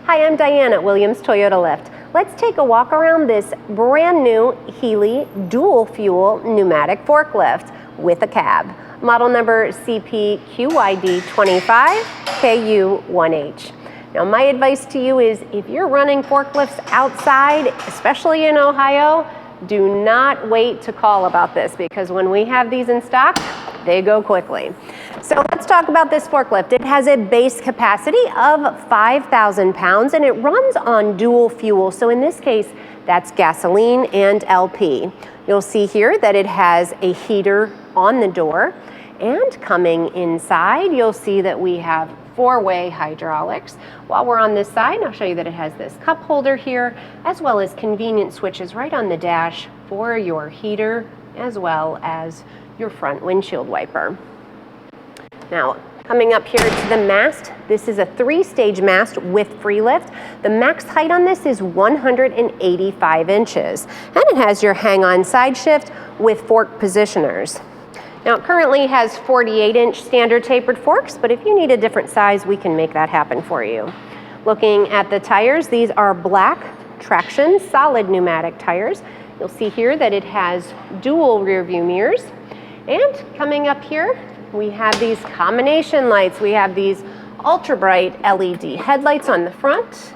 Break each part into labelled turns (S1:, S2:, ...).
S1: Hi, I'm Diane at Williams Toyota Lift. Let's take a walk around this brand new Healy dual fuel pneumatic forklift with a cab. Model number CPQYD25KU1H. Now my advice to you is if you're running forklifts outside, especially in Ohio, do not wait to call about this because when we have these in stock, they go quickly. So let's talk about this forklift. It has a base capacity of 5,000 pounds and it runs on dual fuel. So in this case, that's gasoline and LP. You'll see here that it has a heater on the door, and coming inside, you'll see that we have four-way hydraulics. While we're on this side, I'll show you that it has this cup holder here, as well as convenient switches right on the dash for your heater, as well as your front windshield wiper. Now, coming up here to the mast, this is a 3-stage mast with free lift. The max height on this is 185 inches, and it has your hang-on side shift with fork positioners. Now, it currently has 48-inch standard tapered forks, but if you need a different size, we can make that happen for you. Looking at the tires, these are black traction solid pneumatic tires. You'll see here that it has dual rear view mirrors. And coming up here, we have these combination lights. We have these ultra bright LED headlights on the front.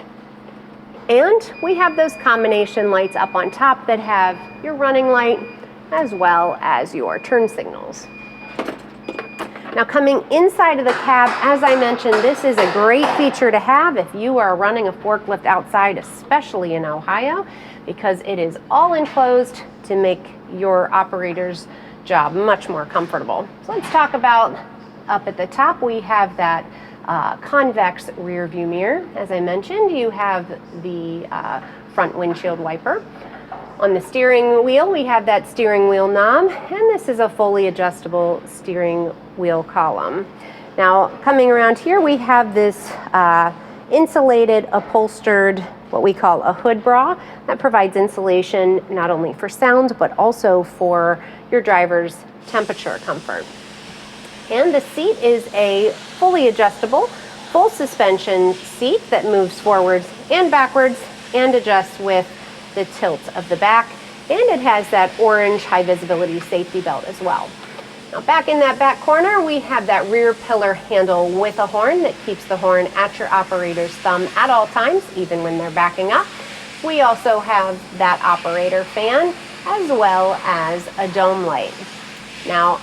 S1: And we have those combination lights up on top that have your running light as well as your turn signals. Now coming inside of the cab, as I mentioned, this is a great feature to have if you are running a forklift outside, especially in Ohio, because it is all enclosed to make your operator's job much more comfortable. So let's talk about up at the top, we have that convex rear view mirror. As I mentioned, you have the front windshield wiper. On the steering wheel, we have that steering wheel knob, and this is a fully adjustable steering wheel column. Now, coming around here, we have this insulated, upholstered, what we call a hood bra, that provides insulation not only for sound, but also for your driver's temperature comfort. And the seat is a fully adjustable, full suspension seat that moves forwards and backwards and adjusts with the tilt of the back, and it has that orange high visibility safety belt as well. Now back in that back corner, we have that rear pillar handle with a horn that keeps the horn at your operator's thumb at all times, even when they're backing up. We also have that operator fan as well as a dome light. Now,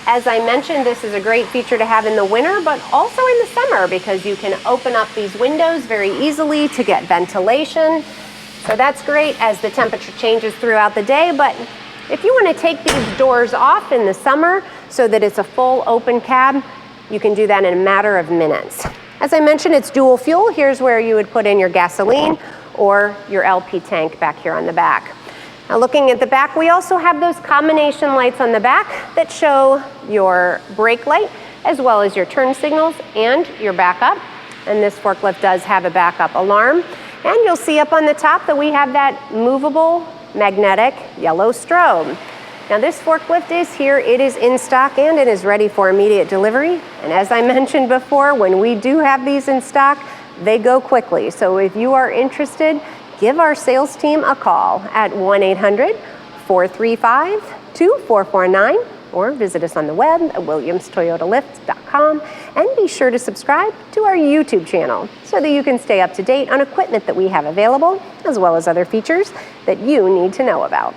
S1: as I mentioned, this is a great feature to have in the winter, but also in the summer because you can open up these windows very easily to get ventilation. So that's great as the temperature changes throughout the day, but if you want to take these doors off in the summer so that it's a full open cab, you can do that in a matter of minutes. As I mentioned, it's dual fuel. Here's where you would put in your gasoline or your LP tank back here on the back. Now looking at the back, we also have those combination lights on the back that show your brake light as well as your turn signals and your backup. And this forklift does have a backup alarm. And you'll see up on the top that we have that movable magnetic yellow strobe. Now this forklift is here, it is in stock, and it is ready for immediate delivery. And as I mentioned before, when we do have these in stock, they go quickly. So if you are interested, give our sales team a call at 1-800-435-2449 or visit us on the web at williamstoyotalift.com, and be sure to subscribe to our YouTube channel so that you can stay up to date on equipment that we have available, as well as other features that you need to know about.